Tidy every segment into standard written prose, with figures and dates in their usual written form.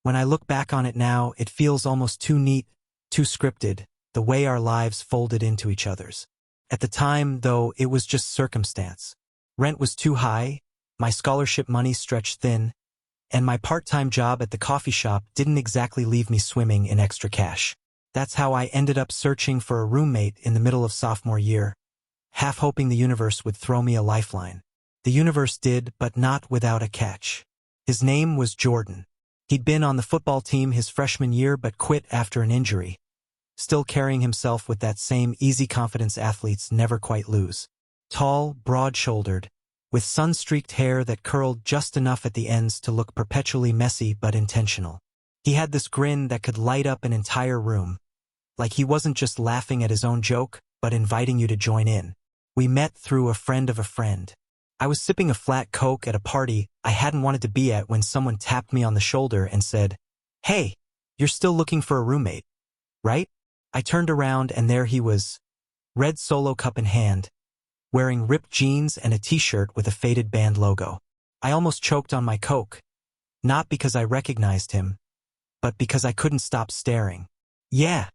When I look back on it now, it feels almost too neat, too scripted, the way our lives folded into each other's. At the time, though, it was just circumstance. Rent was too high, my scholarship money stretched thin, and my part-time job at the coffee shop didn't exactly leave me swimming in extra cash. That's how I ended up searching for a roommate in the middle of sophomore year, half hoping the universe would throw me a lifeline. The universe did, but not without a catch. His name was Jordan. He'd been on the football team his freshman year but quit after an injury, still carrying himself with that same easy confidence athletes never quite lose. Tall, broad-shouldered, with sun-streaked hair that curled just enough at the ends to look perpetually messy but intentional. He had this grin that could light up an entire room, like he wasn't just laughing at his own joke, but inviting you to join in. We met through a friend of a friend. I was sipping a flat Coke at a party I hadn't wanted to be at when someone tapped me on the shoulder and said, "Hey, you're still looking for a roommate, right?" I turned around and there he was, red Solo cup in hand, wearing ripped jeans and a t-shirt with a faded band logo. I almost choked on my Coke, not because I recognized him, but because I couldn't stop staring. "Yeah,"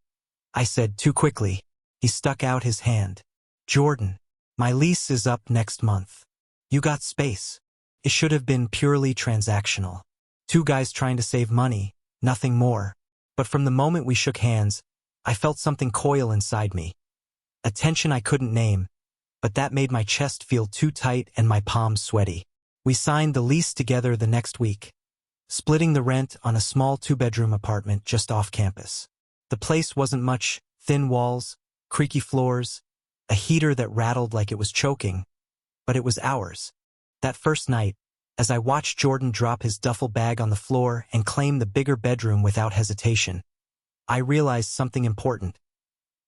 I said too quickly. He stuck out his hand. "Jordan, my lease is up next month. You got space." It should have been purely transactional. Two guys trying to save money, nothing more. But from the moment we shook hands, I felt something coil inside me. A tension I couldn't name, but that made my chest feel too tight and my palms sweaty. We signed the lease together the next week, splitting the rent on a small two-bedroom apartment just off campus. The place wasn't much, thin walls, creaky floors, a heater that rattled like it was choking, but it was ours. That first night, as I watched Jordan drop his duffel bag on the floor and claim the bigger bedroom without hesitation, I realized something important.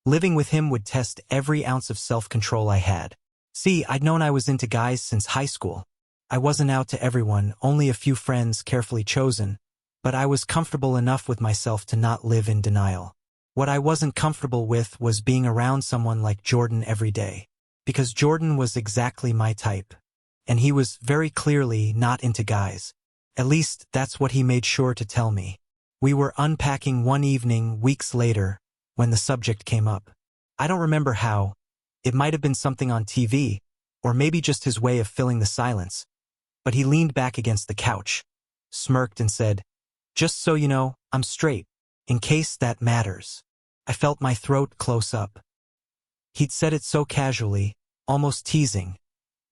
Living with him would test every ounce of self-control I had. See, I'd known I was into guys since high school. I wasn't out to everyone, only a few friends carefully chosen, but I was comfortable enough with myself to not live in denial. What I wasn't comfortable with was being around someone like Jordan every day, because Jordan was exactly my type, and he was very clearly not into guys. At least, that's what he made sure to tell me. We were unpacking one evening, weeks later, when the subject came up. I don't remember how. It might have been something on TV, or maybe just his way of filling the silence. But he leaned back against the couch, smirked and said, "Just so you know, I'm straight, in case that matters." I felt my throat close up. He'd said it so casually, almost teasing,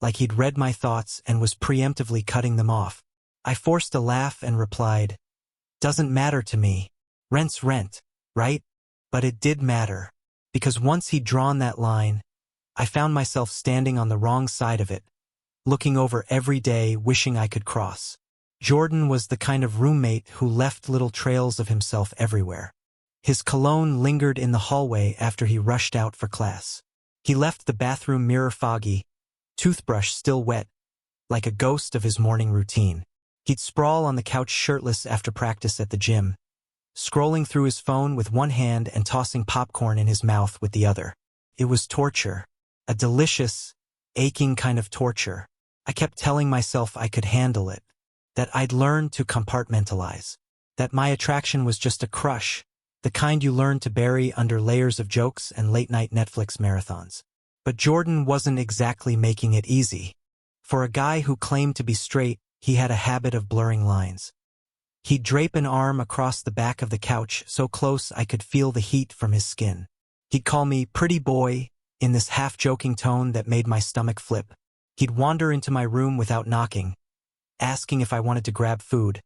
like he'd read my thoughts and was preemptively cutting them off. I forced a laugh and replied, "Doesn't matter to me. Rent's rent, right?" But it did matter, because once he'd drawn that line, I found myself standing on the wrong side of it, looking over every day, wishing I could cross. Jordan was the kind of roommate who left little trails of himself everywhere. His cologne lingered in the hallway after he rushed out for class. He left the bathroom mirror foggy, toothbrush still wet, like a ghost of his morning routine. He'd sprawl on the couch shirtless after practice at the gym, scrolling through his phone with one hand and tossing popcorn in his mouth with the other. It was torture, a delicious, aching kind of torture. I kept telling myself I could handle it, that I'd learned to compartmentalize, that my attraction was just a crush, the kind you learn to bury under layers of jokes and late-night Netflix marathons. But Jordan wasn't exactly making it easy. For a guy who claimed to be straight, he had a habit of blurring lines. He'd drape an arm across the back of the couch so close I could feel the heat from his skin. He'd call me pretty boy in this half-joking tone that made my stomach flip. He'd wander into my room without knocking, asking if I wanted to grab food,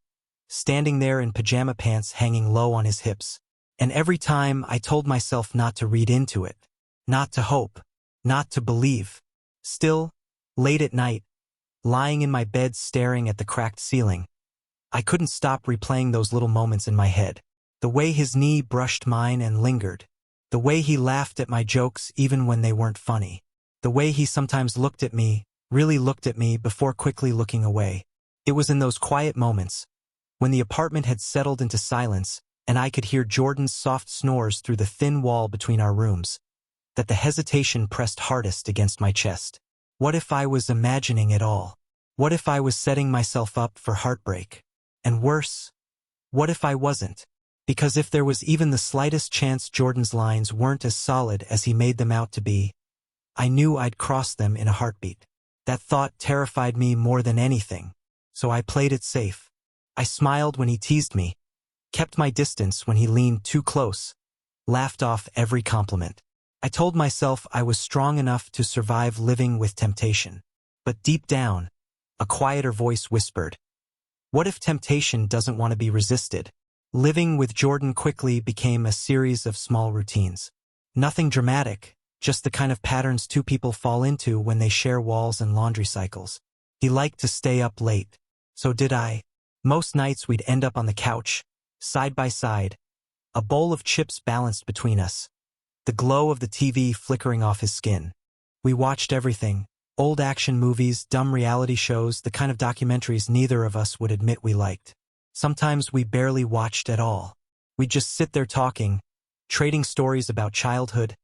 standing there in pajama pants hanging low on his hips. And every time I told myself not to read into it, not to hope, not to believe. Still, late at night, lying in my bed staring at the cracked ceiling, I couldn't stop replaying those little moments in my head. The way his knee brushed mine and lingered. The way he laughed at my jokes even when they weren't funny. The way he sometimes looked at me, really looked at me before quickly looking away. It was in those quiet moments, when the apartment had settled into silence and I could hear Jordan's soft snores through the thin wall between our rooms, that the hesitation pressed hardest against my chest. What if I was imagining it all? What if I was setting myself up for heartbreak? And worse, What if I wasn't? Because if there was even the slightest chance Jordan's lines weren't as solid as he made them out to be, I knew I'd cross them in a heartbeat. That thought terrified me more than anything, so I played it safe. I smiled when he teased me, kept my distance when he leaned too close, laughed off every compliment. I told myself I was strong enough to survive living with temptation. But deep down, a quieter voice whispered, what if temptation doesn't want to be resisted? Living with Jordan quickly became a series of small routines. Nothing dramatic, just the kind of patterns two people fall into when they share walls and laundry cycles. He liked to stay up late. So did I. Most nights we'd end up on the couch, side by side, a bowl of chips balanced between us, the glow of the TV flickering off his skin. We watched everything, old action movies, dumb reality shows, the kind of documentaries neither of us would admit we liked. Sometimes we barely watched at all. We'd just sit there talking, trading stories about childhood,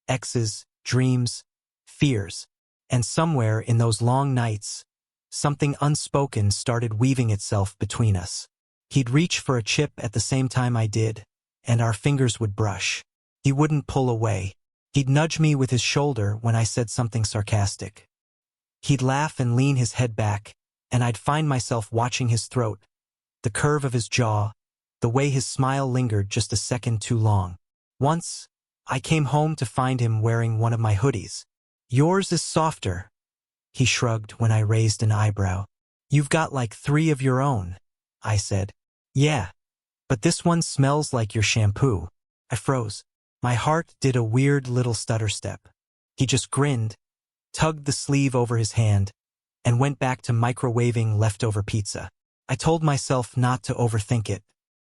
exes, dreams, fears. And somewhere in those long nights, something unspoken started weaving itself between us. He'd reach for a chip at the same time I did, and our fingers would brush. He wouldn't pull away. He'd nudge me with his shoulder when I said something sarcastic. He'd laugh and lean his head back, and I'd find myself watching his throat, the curve of his jaw, the way his smile lingered just a second too long. Once, I came home to find him wearing one of my hoodies. Yours is softer, he shrugged when I raised an eyebrow. You've got like 3 of your own, I said. Yeah, but this one smells like your shampoo. I froze. My heart did a weird little stutter step. He just grinned, tugged the sleeve over his hand, and went back to microwaving leftover pizza. I told myself not to overthink it,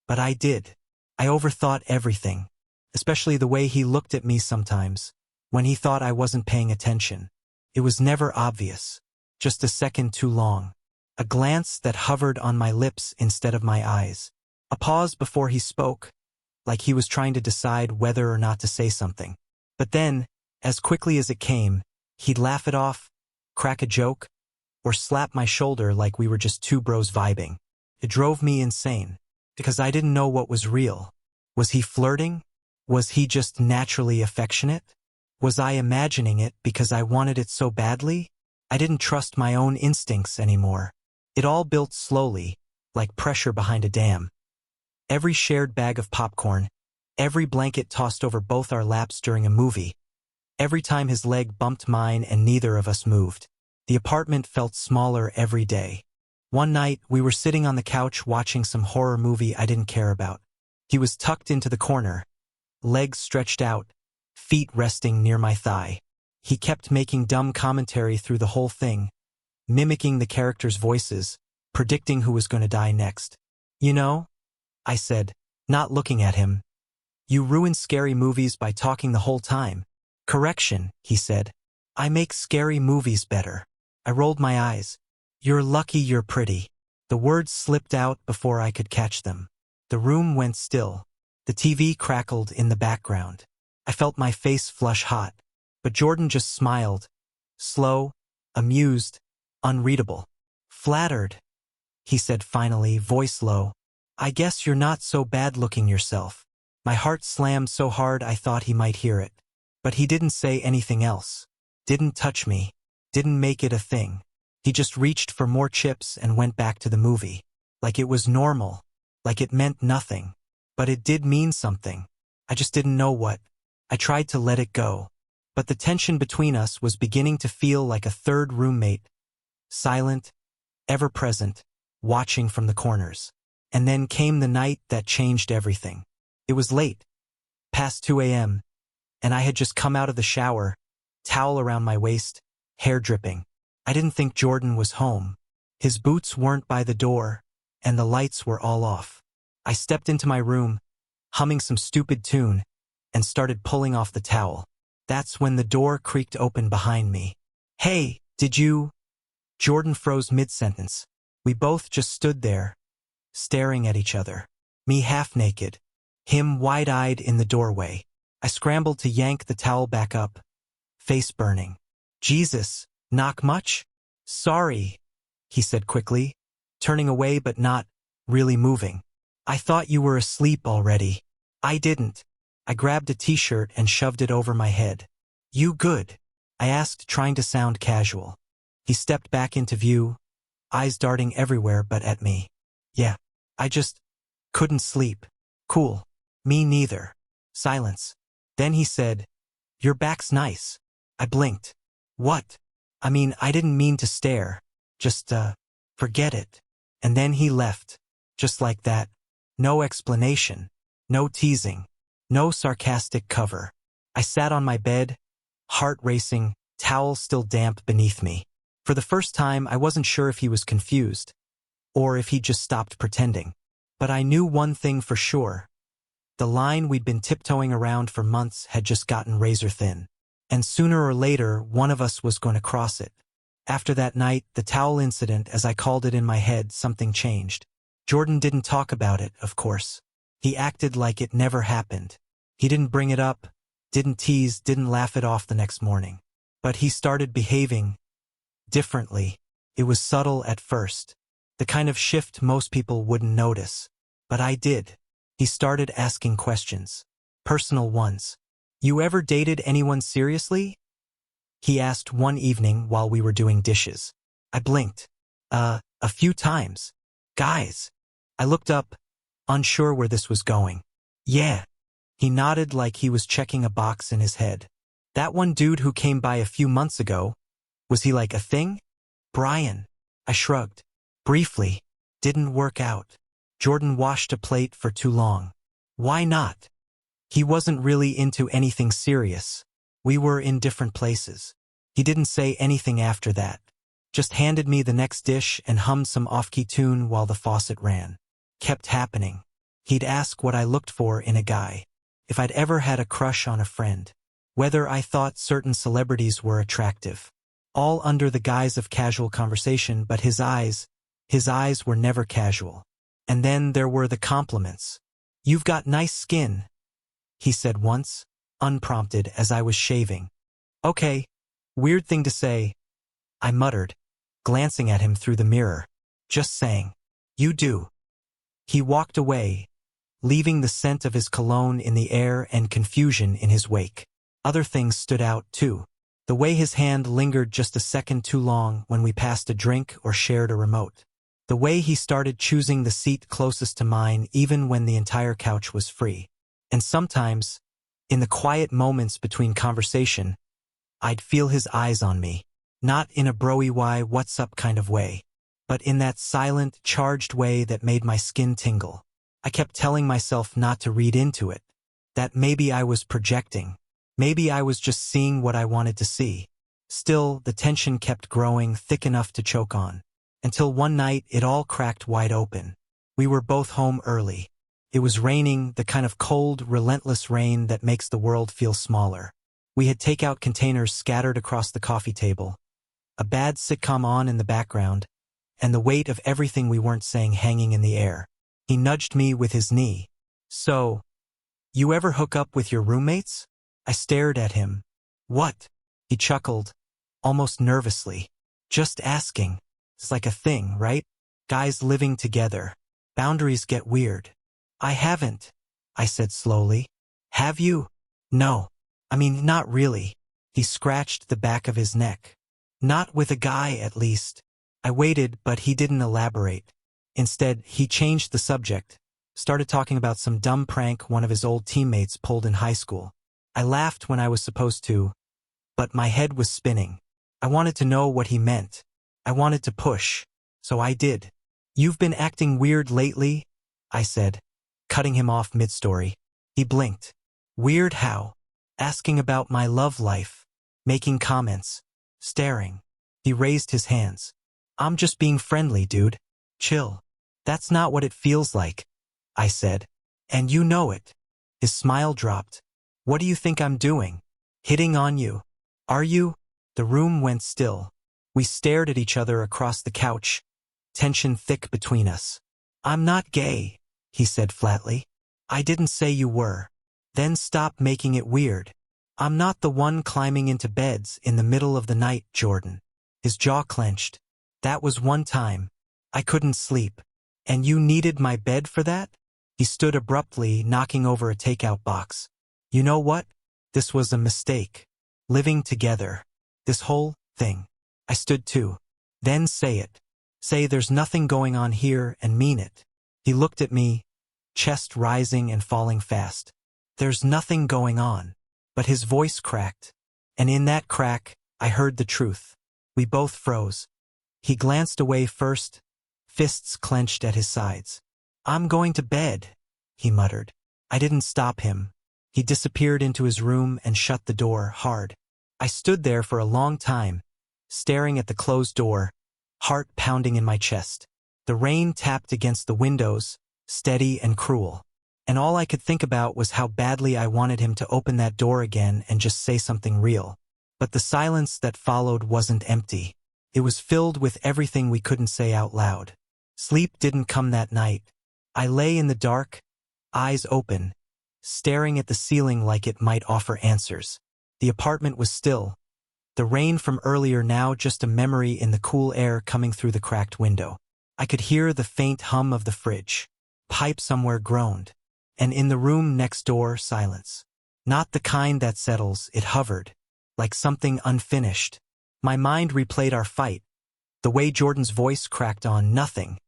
but I did. I overthought everything, especially the way he looked at me sometimes, when he thought I wasn't paying attention. It was never obvious, just a second too long. A glance that hovered on my lips instead of my eyes. A pause before he spoke, like he was trying to decide whether or not to say something. But then, as quickly as it came, he'd laugh it off, crack a joke, or slap my shoulder like we were just two bros vibing. It drove me insane, because I didn't know what was real. Was he flirting? Was he just naturally affectionate? Was I imagining it because I wanted it so badly? I didn't trust my own instincts anymore. It all built slowly, like pressure behind a dam. Every shared bag of popcorn, every blanket tossed over both our laps during a movie, every time his leg bumped mine and neither of us moved. The apartment felt smaller every day. One night, we were sitting on the couch watching some horror movie I didn't care about. He was tucked into the corner, legs stretched out, feet resting near my thigh. He kept making dumb commentary through the whole thing, mimicking the characters' voices, predicting who was going to die next. You know, I said, not looking at him, you ruin scary movies by talking the whole time. Correction, he said. I make scary movies better. I rolled my eyes. You're lucky you're pretty. The words slipped out before I could catch them. The room went still. The TV crackled in the background. I felt my face flush hot, but Jordan just smiled, slow, amused, unreadable. Flattered, he said finally, voice low. I guess you're not so bad looking yourself. My heart slammed so hard I thought he might hear it. But he didn't say anything else. Didn't touch me. Didn't make it a thing. He just reached for more chips and went back to the movie. Like it was normal. Like it meant nothing. But it did mean something. I just didn't know what. I tried to let it go. But the tension between us was beginning to feel like a third roommate. Silent, ever-present, watching from the corners. And then came the night that changed everything. It was late, past 2 a.m., and I had just come out of the shower, towel around my waist, hair dripping. I didn't think Jordan was home. His boots weren't by the door, and the lights were all off. I stepped into my room, humming some stupid tune, and started pulling off the towel. That's when the door creaked open behind me. Hey, did you? Jordan froze mid-sentence. We both just stood there, staring at each other. Me half-naked, him wide-eyed in the doorway. I scrambled to yank the towel back up, face burning. Jesus, knock much? Sorry, he said quickly, turning away but not really moving. I thought you were asleep already. I didn't. I grabbed a t-shirt and shoved it over my head. You good? I asked, trying to sound casual. He stepped back into view, eyes darting everywhere but at me. Yeah. I just couldn't sleep. Cool. Me neither. Silence. Then he said, your back's nice. I blinked. What? I mean, I didn't mean to stare. Just, forget it. And then he left. Just like that. No explanation. No teasing. No sarcastic cover. I sat on my bed, heart racing, towel still damp beneath me. For the first time, I wasn't sure if he was confused, or if he just stopped pretending. But I knew one thing for sure. The line we'd been tiptoeing around for months had just gotten razor thin. And sooner or later, one of us was going to cross it. After that night, the towel incident, as I called it in my head, something changed. Jordan didn't talk about it, of course. He acted like it never happened. He didn't bring it up, didn't tease, didn't laugh it off the next morning. But he started behaving differently. It was subtle at first. The kind of shift most people wouldn't notice. But I did. He started asking questions. Personal ones. You ever dated anyone seriously? He asked one evening while we were doing dishes. I blinked. A few times. Guys. I looked up, unsure where this was going. Yeah. He nodded like he was checking a box in his head. That one dude who came by a few months ago, was he like a thing? Brian. I shrugged. Briefly. Didn't work out. Jordan washed a plate for too long. Why not? He wasn't really into anything serious. We were in different places. He didn't say anything after that. Just handed me the next dish and hummed some off-key tune while the faucet ran. Kept happening. He'd ask what I looked for in a guy. If I'd ever had a crush on a friend. Whether I thought certain celebrities were attractive. All under the guise of casual conversation, but his eyes were never casual. And then there were the compliments. You've got nice skin, he said once, unprompted as I was shaving. Okay, weird thing to say, I muttered, glancing at him through the mirror. Just saying. You do. He walked away, leaving the scent of his cologne in the air and confusion in his wake. Other things stood out, too. The way his hand lingered just a second too long when we passed a drink or shared a remote. The way he started choosing the seat closest to mine even when the entire couch was free. And sometimes, in the quiet moments between conversation, I'd feel his eyes on me. Not in a broy why what's up kind of way, but in that silent, charged way that made my skin tingle. I kept telling myself not to read into it. That maybe I was projecting. Maybe I was just seeing what I wanted to see. Still, the tension kept growing, thick enough to choke on. Until one night, it all cracked wide open. We were both home early. It was raining, the kind of cold, relentless rain that makes the world feel smaller. We had takeout containers scattered across the coffee table, a bad sitcom on in the background, and the weight of everything we weren't saying hanging in the air. He nudged me with his knee. So, you ever hook up with your roommates? I stared at him. What? He chuckled, almost nervously. Just asking. It's like a thing, right? Guys living together. Boundaries get weird. I haven't, I said slowly. Have you? No. I mean, not really. He scratched the back of his neck. Not with a guy, at least. I waited, but he didn't elaborate. Instead, he changed the subject, started talking about some dumb prank one of his old teammates pulled in high school. I laughed when I was supposed to, but my head was spinning. I wanted to know what he meant. I wanted to push, so I did. You've been acting weird lately, I said, cutting him off mid-story. He blinked. Weird how? Asking about my love life, making comments, staring. He raised his hands. I'm just being friendly, dude. Chill. That's not what it feels like, I said. And you know it. His smile dropped. What do you think I'm doing? Hitting on you? Are you? The room went still. We stared at each other across the couch, tension thick between us. I'm not gay, he said flatly. I didn't say you were. Then stop making it weird. I'm not the one climbing into beds in the middle of the night, Jordan. His jaw clenched. That was one time. I couldn't sleep. And you needed my bed for that? He stood abruptly, knocking over a takeout box. You know what? This was a mistake. Living together. This whole thing. I stood too. Then say it. Say there's nothing going on here and mean it. He looked at me, chest rising and falling fast. There's nothing going on. But his voice cracked. And in that crack, I heard the truth. We both froze. He glanced away first, fists clenched at his sides. I'm going to bed, he muttered. I didn't stop him. He disappeared into his room and shut the door hard. I stood there for a long time, staring at the closed door, heart pounding in my chest. The rain tapped against the windows, steady and cruel. And all I could think about was how badly I wanted him to open that door again and just say something real. But the silence that followed wasn't empty. It was filled with everything we couldn't say out loud. Sleep didn't come that night. I lay in the dark, eyes open, staring at the ceiling like it might offer answers. The apartment was still. The rain from earlier now just a memory in the cool air coming through the cracked window. I could hear the faint hum of the fridge. Pipe somewhere groaned. And in the room next door, silence. Not the kind that settles, it hovered, like something unfinished. My mind replayed our fight. The way Jordan's voice cracked on nothing.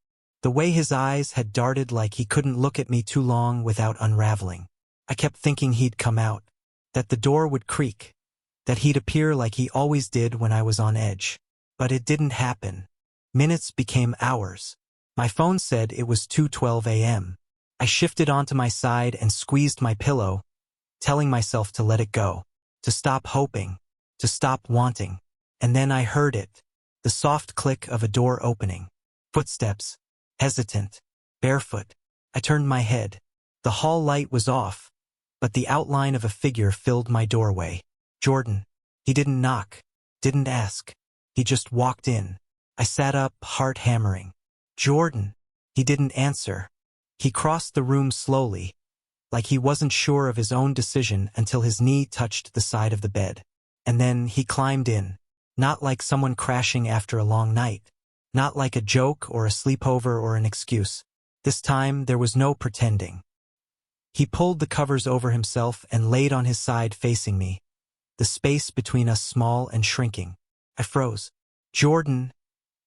The way his eyes had darted like he couldn't look at me too long without unraveling. I kept thinking he'd come out. That the door would creak. That he'd appear like he always did when I was on edge. But it didn't happen. Minutes became hours. My phone said it was 2:12 a.m. I shifted onto my side and squeezed my pillow, telling myself to let it go, to stop hoping, to stop wanting. And then I heard it, the soft click of a door opening. Footsteps, hesitant, barefoot. I turned my head. The hall light was off, but the outline of a figure filled my doorway. Jordan. He didn't knock, didn't ask. He just walked in. I sat up, heart hammering. Jordan. He didn't answer. He crossed the room slowly, like he wasn't sure of his own decision until his knee touched the side of the bed. And then he climbed in, not like someone crashing after a long night, not like a joke or a sleepover or an excuse. This time there was no pretending. He pulled the covers over himself and laid on his side facing me, the space between us small and shrinking. I froze. Jordan,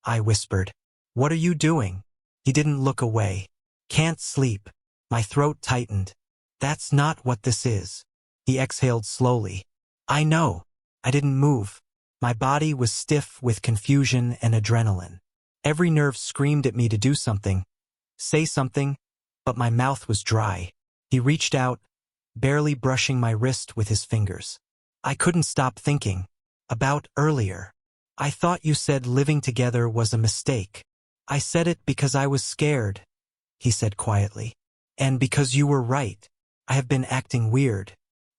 I whispered. What are you doing? He didn't look away. Can't sleep. My throat tightened. That's not what this is. He exhaled slowly. I know. I didn't move. My body was stiff with confusion and adrenaline. Every nerve screamed at me to do something, say something, but my mouth was dry. He reached out, barely brushing my wrist with his fingers. I couldn't stop thinking. About earlier. I thought you said living together was a mistake. I said it because I was scared, he said quietly. And because you were right. I have been acting weird.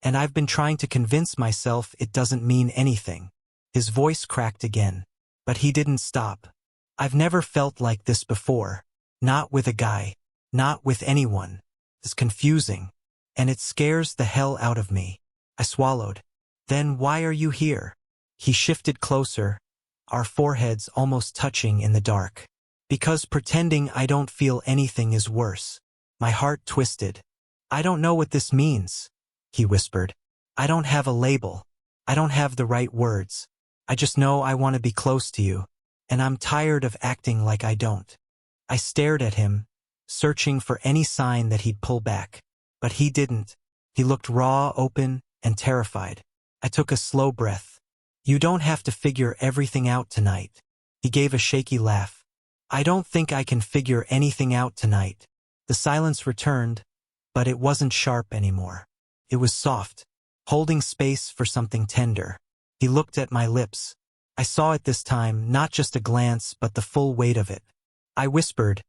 And I've been trying to convince myself it doesn't mean anything. His voice cracked again. But he didn't stop. I've never felt like this before. Not with a guy. Not with anyone. It's confusing. And it scares the hell out of me. I swallowed. Then why are you here? He shifted closer, our foreheads almost touching in the dark. Because pretending I don't feel anything is worse. My heart twisted. I don't know what this means, he whispered. I don't have a label. I don't have the right words. I just know I want to be close to you, and I'm tired of acting like I don't. I stared at him, searching for any sign that he'd pull back. But he didn't. He looked raw, open, and terrified. I took a slow breath. You don't have to figure everything out tonight. He gave a shaky laugh. I don't think I can figure anything out tonight. The silence returned, but it wasn't sharp anymore. It was soft, holding space for something tender. He looked at my lips. I saw it this time, not just a glance, but the full weight of it. I whispered,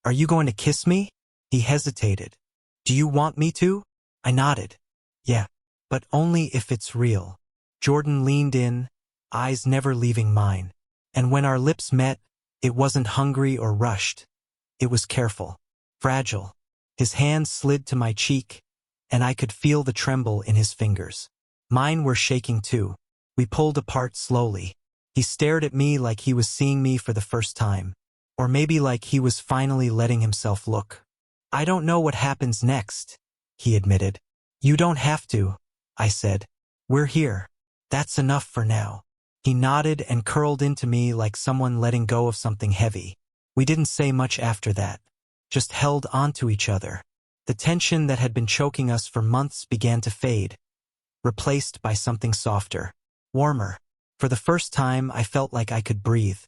Are you going to kiss me? He hesitated. Do you want me to? I nodded. Yeah, but only if it's real. Jordan leaned in, eyes never leaving mine. And when our lips met, it wasn't hungry or rushed. It was careful, fragile. His hand slid to my cheek, and I could feel the tremble in his fingers. Mine were shaking too. We pulled apart slowly. He stared at me like he was seeing me for the first time, or maybe like he was finally letting himself look. I don't know what happens next, he admitted. You don't have to, I said. We're here. That's enough for now. He nodded and curled into me like someone letting go of something heavy. We didn't say much after that, just held onto each other. The tension that had been choking us for months began to fade, replaced by something softer, warmer. For the first time, I felt like I could breathe.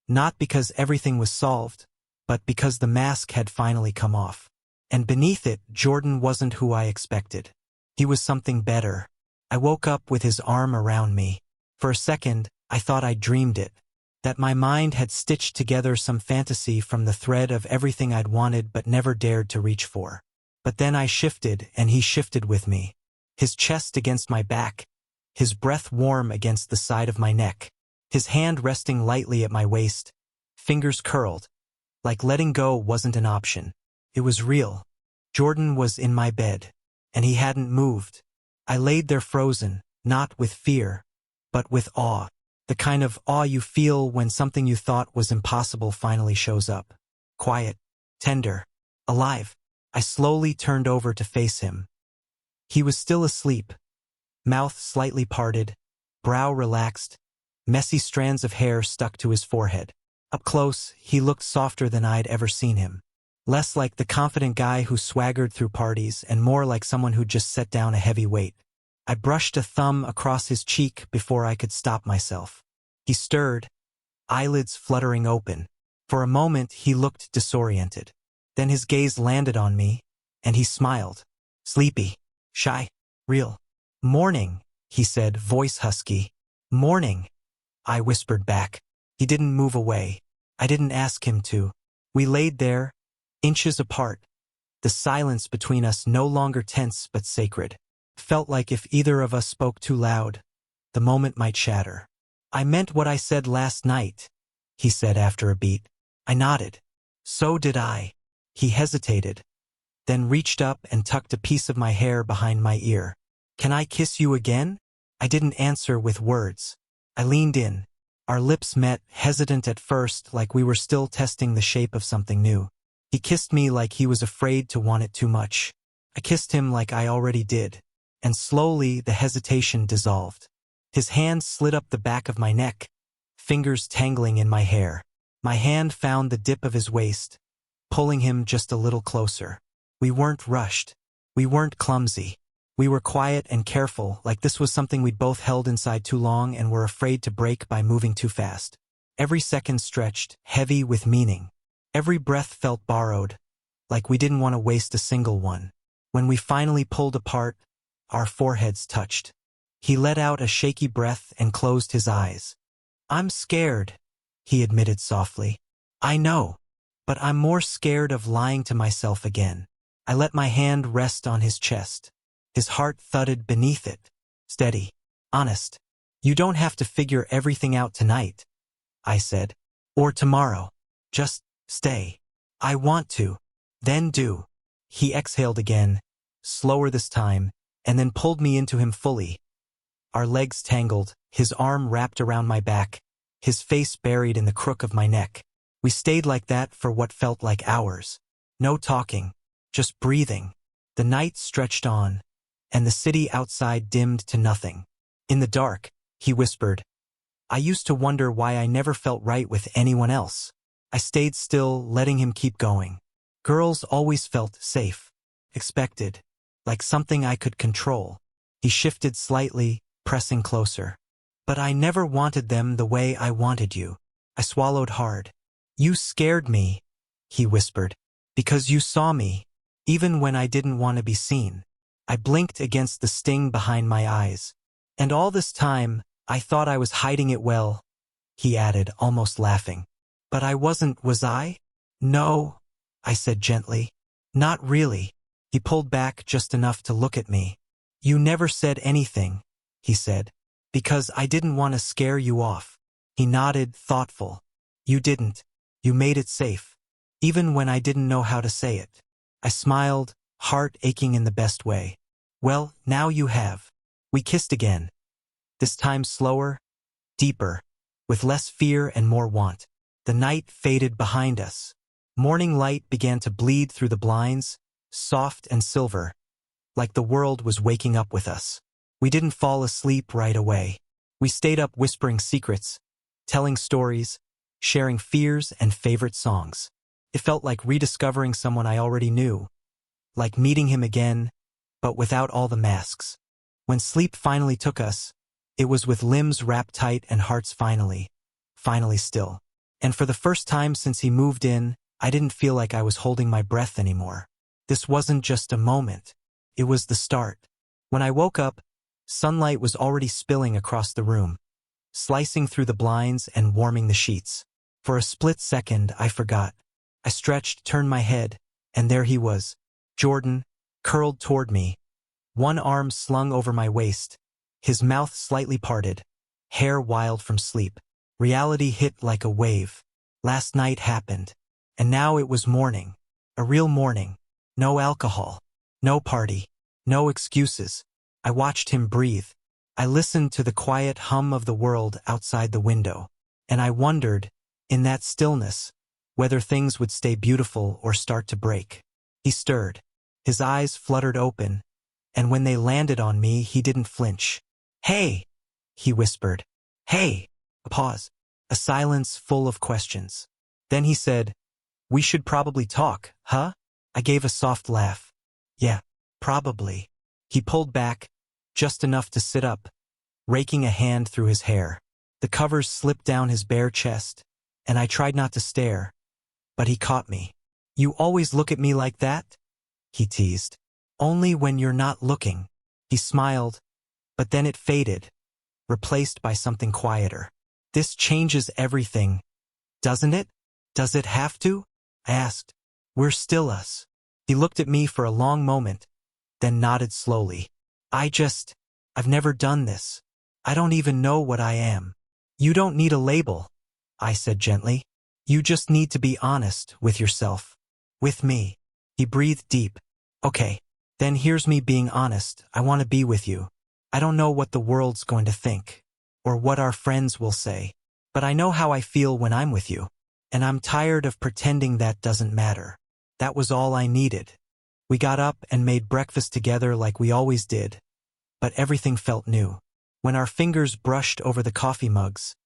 Not because everything was solved, but because the mask had finally come off. And beneath it, Jordan wasn't who I expected. He was something better. I woke up with his arm around me. For a second, I thought I dreamed it, that my mind had stitched together some fantasy from the thread of everything I'd wanted but never dared to reach for. But then I shifted, and he shifted with me. His chest against my back, his breath warm against the side of my neck, his hand resting lightly at my waist, fingers curled. Like letting go wasn't an option. It was real. Jordan was in my bed, and he hadn't moved. I laid there frozen, not with fear, but with awe. The kind of awe you feel when something you thought was impossible finally shows up. Quiet, tender, alive. I slowly turned over to face him. He was still asleep, mouth slightly parted, brow relaxed, messy strands of hair stuck to his forehead. Up close, he looked softer than I'd ever seen him. Less like the confident guy who swaggered through parties and more like someone who'd just set down a heavy weight. I brushed a thumb across his cheek before I could stop myself. He stirred, eyelids fluttering open. For a moment, he looked disoriented. Then his gaze landed on me, and he smiled. Sleepy, shy, real. Morning, he said, voice husky. Morning, I whispered back. He didn't move away. I didn't ask him to. We laid there, inches apart. The silence between us no longer tense but sacred. Felt like if either of us spoke too loud, the moment might shatter. I meant what I said last night, he said after a beat. I nodded. So did I. He hesitated, then reached up and tucked a piece of my hair behind my ear. Can I kiss you again? I didn't answer with words. I leaned in. Our lips met, hesitant at first, like we were still testing the shape of something new. He kissed me like he was afraid to want it too much. I kissed him like I already did. And slowly the hesitation dissolved. His hand slid up the back of my neck, fingers tangling in my hair. My hand found the dip of his waist, pulling him just a little closer. We weren't rushed. We weren't clumsy. We were quiet and careful, like this was something we'd both held inside too long and were afraid to break by moving too fast. Every second stretched, heavy with meaning. Every breath felt borrowed, like we didn't want to waste a single one. When we finally pulled apart, our foreheads touched. He let out a shaky breath and closed his eyes. I'm scared, he admitted softly. I know, but I'm more scared of lying to myself again. I let my hand rest on his chest. His heart thudded beneath it. Steady, honest. You don't have to figure everything out tonight, I said. Or tomorrow. Just stay. I want to. Then do. He exhaled again, slower this time, and then pulled me into him fully. Our legs tangled, his arm wrapped around my back, his face buried in the crook of my neck. We stayed like that for what felt like hours. No talking, just breathing. The night stretched on, and the city outside dimmed to nothing. In the dark, he whispered, I used to wonder why I never felt right with anyone else. I stayed still, letting him keep going. Girls always felt safe, expected, like something I could control. He shifted slightly, pressing closer. But I never wanted them the way I wanted you. I swallowed hard. You scared me, he whispered, because you saw me, even when I didn't want to be seen. I blinked against the sting behind my eyes. And all this time, I thought I was hiding it well, he added, almost laughing. But I wasn't, was I? No, I said gently. Not really. He pulled back just enough to look at me. You never said anything, he said, because I didn't want to scare you off. He nodded, thoughtful. You didn't. You made it safe, even when I didn't know how to say it. I smiled, heart aching in the best way. Well, now you have. We kissed again. This time slower, deeper, with less fear and more want. The night faded behind us. Morning light began to bleed through the blinds, soft and silver, like the world was waking up with us. We didn't fall asleep right away. We stayed up whispering secrets, telling stories, sharing fears and favorite songs. It felt like rediscovering someone I already knew, like meeting him again, but without all the masks. When sleep finally took us, it was with limbs wrapped tight and hearts finally still. And for the first time since he moved in, I didn't feel like I was holding my breath anymore. This wasn't just a moment. It was the start. When I woke up, sunlight was already spilling across the room, slicing through the blinds and warming the sheets. For a split second, I forgot. I stretched, turned my head, and there he was, Jordan, curled toward me, one arm slung over my waist, his mouth slightly parted, hair wild from sleep. Reality hit like a wave. Last night happened, and now it was morning, a real morning. No alcohol, no party, no excuses. I watched him breathe. I listened to the quiet hum of the world outside the window, and I wondered, in that stillness, whether things would stay beautiful or start to break. He stirred. His eyes fluttered open, and when they landed on me, he didn't flinch. "Hey," he whispered. "Hey." A pause. A silence full of questions. Then he said, "We should probably talk, huh?" I gave a soft laugh. "Yeah, probably." He pulled back, just enough to sit up, raking a hand through his hair. The covers slipped down his bare chest, and I tried not to stare, but he caught me. "You always look at me like that?" he teased. "Only when you're not looking." He smiled, but then it faded, replaced by something quieter. "This changes everything, doesn't it?" "Does it have to?" I asked. "We're still us." He looked at me for a long moment, then nodded slowly. I've never done this. I don't even know what I am." "You don't need a label," I said gently. "You just need to be honest with yourself. With me." He breathed deep. "Okay, then here's me being honest. I want to be with you. I don't know what the world's going to think, or what our friends will say, but I know how I feel when I'm with you. And I'm tired of pretending that doesn't matter." That was all I needed. We got up and made breakfast together like we always did, but everything felt new. When our fingers brushed over the coffee mugs,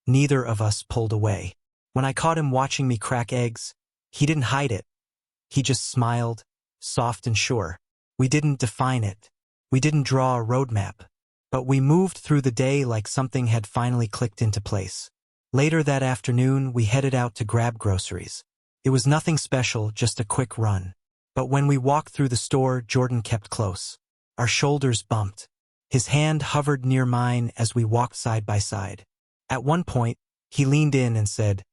neither of us pulled away. When I caught him watching me crack eggs, he didn't hide it. He just smiled, soft and sure. We didn't define it. We didn't draw a roadmap. But we moved through the day like something had finally clicked into place. Later that afternoon, we headed out to grab groceries. It was nothing special, just a quick run. But when we walked through the store, Jordan kept close. Our shoulders bumped. His hand hovered near mine as we walked side by side. At one point, he leaned in and said,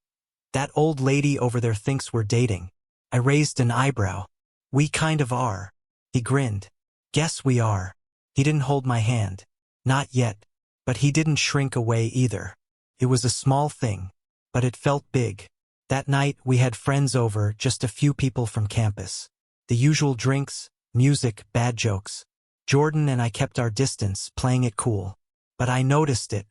"That old lady over there thinks we're dating." I raised an eyebrow. "We kind of are." He grinned. "Guess we are." He didn't hold my hand. Not yet. But he didn't shrink away either. It was a small thing, but it felt big. That night, we had friends over, just a few people from campus. The usual drinks, music, bad jokes. Jordan and I kept our distance, playing it cool. But I noticed it.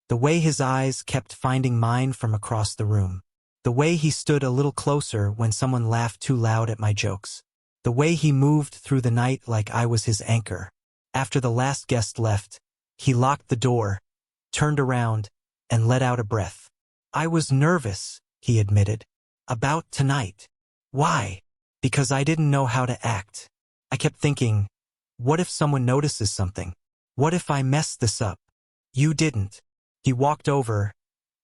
The way his eyes kept finding mine from across the room. The way he stood a little closer when someone laughed too loud at my jokes. The way he moved through the night like I was his anchor. After the last guest left, he locked the door, turned around, and let out a breath. "I was nervous," he admitted. "About tonight." "Why?" "Because I didn't know how to act. I kept thinking, what if someone notices something? What if I mess this up?" "You didn't." He walked over,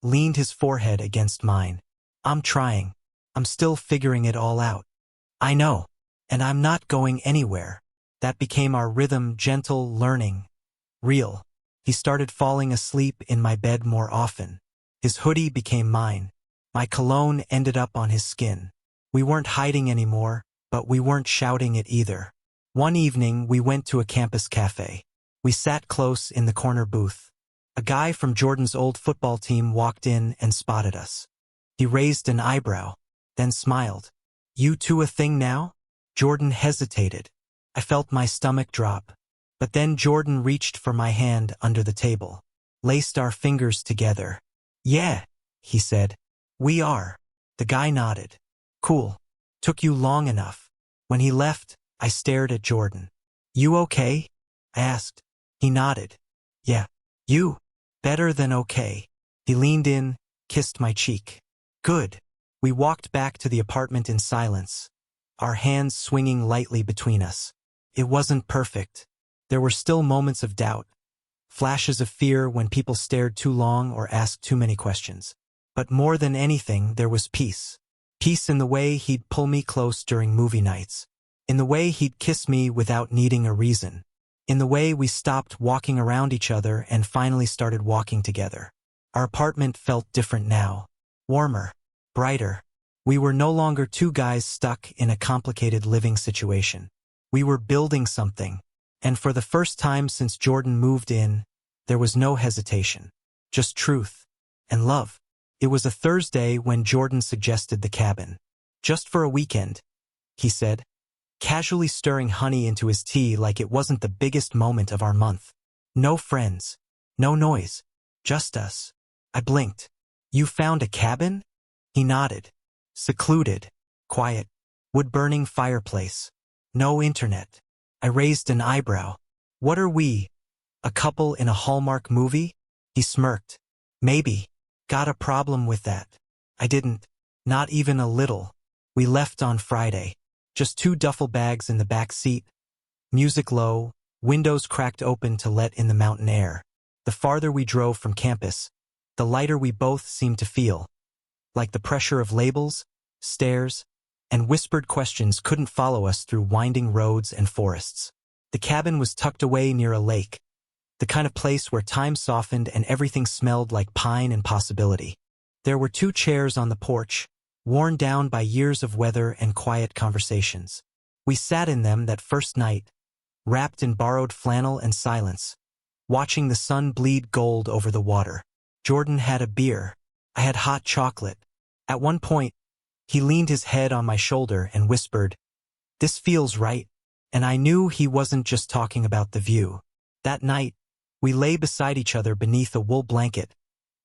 leaned his forehead against mine. "I'm trying. I'm still figuring it all out." "I know. And I'm not going anywhere." That became our rhythm, gentle, learning, real. He started falling asleep in my bed more often. His hoodie became mine. My cologne ended up on his skin. We weren't hiding anymore, but we weren't shouting it either. One evening, we went to a campus cafe. We sat close in the corner booth. A guy from Jordan's old football team walked in and spotted us. He raised an eyebrow, then smiled. "You two a thing now?" Jordan hesitated. I felt my stomach drop. But then Jordan reached for my hand under the table, laced our fingers together. "Yeah," he said. "We are." The guy nodded. Cool. Took you long enough. When he left, I stared at Jordan. You okay? I asked. He nodded. Yeah. You? Better than okay. He leaned in, kissed my cheek. Good. We walked back to the apartment in silence, our hands swinging lightly between us. It wasn't perfect. There were still moments of doubt, flashes of fear when people stared too long or asked too many questions. But more than anything, there was peace. Peace in the way he'd pull me close during movie nights, in the way he'd kiss me without needing a reason, in the way we stopped walking around each other and finally started walking together. Our apartment felt different now, warmer, brighter. We were no longer two guys stuck in a complicated living situation. We were building something, and for the first time since Jordan moved in, there was no hesitation, just truth and love. It was a Thursday when Jordan suggested the cabin. Just for a weekend, he said, casually stirring honey into his tea like it wasn't the biggest moment of our month. No friends, no noise, just us. I blinked. You found a cabin? He nodded. Secluded, quiet, wood-burning fireplace. No internet. I raised an eyebrow. What are we? A couple in a Hallmark movie? He smirked. Maybe. Got a problem with that. I didn't. Not even a little. We left on Friday. Just 2 duffel bags in the back seat. Music low, windows cracked open to let in the mountain air. The farther we drove from campus, the lighter we both seemed to feel. Like the pressure of labels, stares, and whispered questions couldn't follow us through winding roads and forests. The cabin was tucked away near a lake, the kind of place where time softened and everything smelled like pine and possibility. There were 2 chairs on the porch, worn down by years of weather and quiet conversations. We sat in them that first night, wrapped in borrowed flannel and silence, watching the sun bleed gold over the water. Jordan had a beer. I had hot chocolate. At one point, he leaned his head on my shoulder and whispered, "This feels right." And I knew he wasn't just talking about the view. That night, we lay beside each other beneath a wool blanket,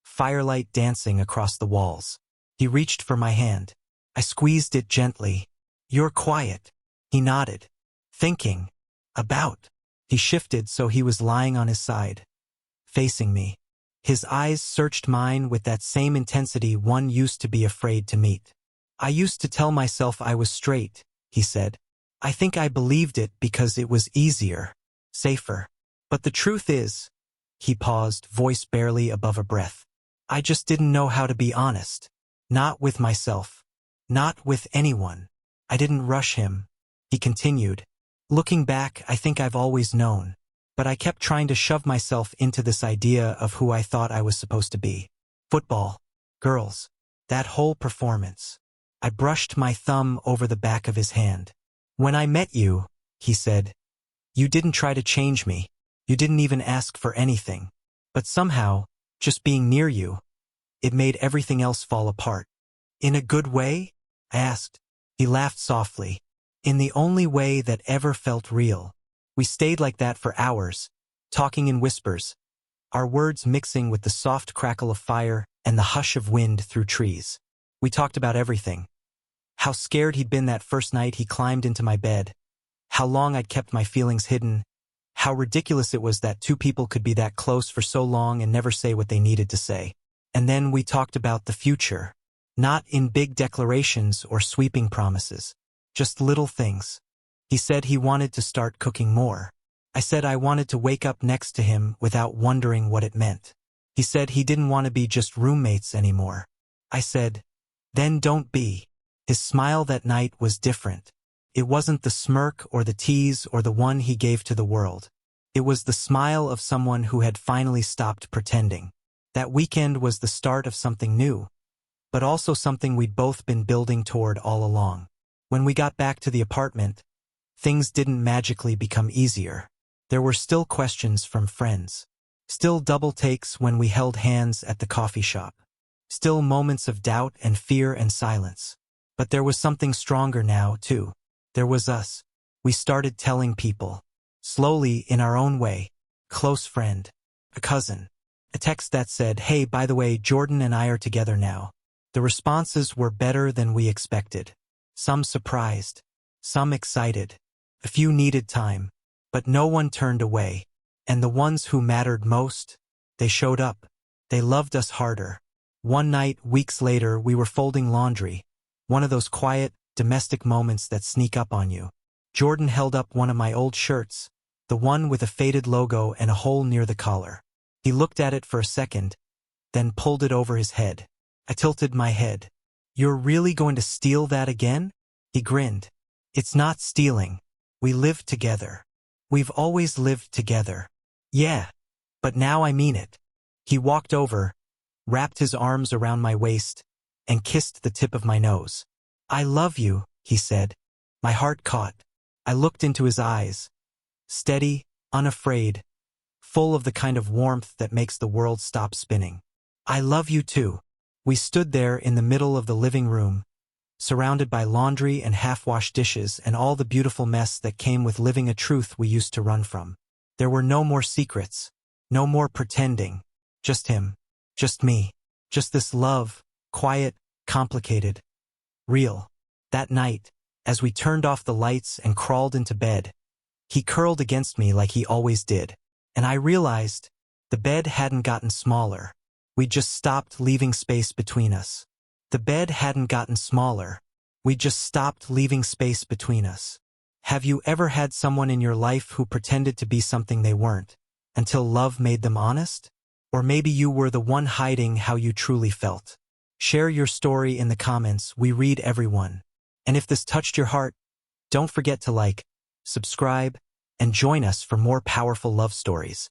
firelight dancing across the walls. He reached for my hand. I squeezed it gently. You're quiet. He nodded. Thinking. About. He shifted so he was lying on his side, facing me. His eyes searched mine with that same intensity one used to be afraid to meet. I used to tell myself I was straight, he said. I think I believed it because it was easier, safer. But the truth is, he paused, voice barely above a breath. I just didn't know how to be honest. Not with myself. Not with anyone. I didn't rush him. He continued. Looking back, I think I've always known. But I kept trying to shove myself into this idea of who I thought I was supposed to be. Football. Girls. That whole performance. I brushed my thumb over the back of his hand. When I met you, he said, you didn't try to change me. You didn't even ask for anything. But somehow, just being near you, it made everything else fall apart. In a good way? I asked. He laughed softly. In the only way that ever felt real. We stayed like that for hours, talking in whispers, our words mixing with the soft crackle of fire and the hush of wind through trees. We talked about everything. How scared he'd been that first night he climbed into my bed. How long I'd kept my feelings hidden. How ridiculous it was that 2 people could be that close for so long and never say what they needed to say. And then we talked about the future. Not in big declarations or sweeping promises. Just little things. He said he wanted to start cooking more. I said I wanted to wake up next to him without wondering what it meant. He said he didn't want to be just roommates anymore. I said, then don't be. His smile that night was different. It wasn't the smirk or the tease or the one he gave to the world. It was the smile of someone who had finally stopped pretending. That weekend was the start of something new, but also something we'd both been building toward all along. When we got back to the apartment, things didn't magically become easier. There were still questions from friends. Still double takes when we held hands at the coffee shop. Still moments of doubt and fear and silence. But there was something stronger now, too. There was us. We started telling people. Slowly, in our own way. Close friend. A cousin. A text that said, hey, by the way, Jordan and I are together now. The responses were better than we expected. Some surprised, some excited. A few needed time, but no one turned away. And the ones who mattered most, they showed up. They loved us harder. One night, weeks later, we were folding laundry. One of those quiet, domestic moments that sneak up on you. Jordan held up one of my old shirts, the one with a faded logo and a hole near the collar. He looked at it for a second, then pulled it over his head. I tilted my head. "You're really going to steal that again?" He grinned. "It's not stealing. We lived together. We've always lived together." "Yeah, but now I mean it." He walked over, wrapped his arms around my waist, and kissed the tip of my nose. "I love you," he said. My heart caught. I looked into his eyes. Steady, unafraid, full of the kind of warmth that makes the world stop spinning. "I love you too." We stood there in the middle of the living room, surrounded by laundry and half-washed dishes and all the beautiful mess that came with living a truth we used to run from. There were no more secrets, no more pretending. Just him, just me, just this love, quiet, complicated, real. That night, as we turned off the lights and crawled into bed, he curled against me like he always did. And I realized the bed hadn't gotten smaller. We just stopped leaving space between us. The bed hadn't gotten smaller. We just stopped leaving space between us. Have you ever had someone in your life who pretended to be something they weren't, until love made them honest? Or maybe you were the one hiding how you truly felt. Share your story in the comments. We read everyone. And if this touched your heart, don't forget to like, subscribe, and join us for more powerful love stories.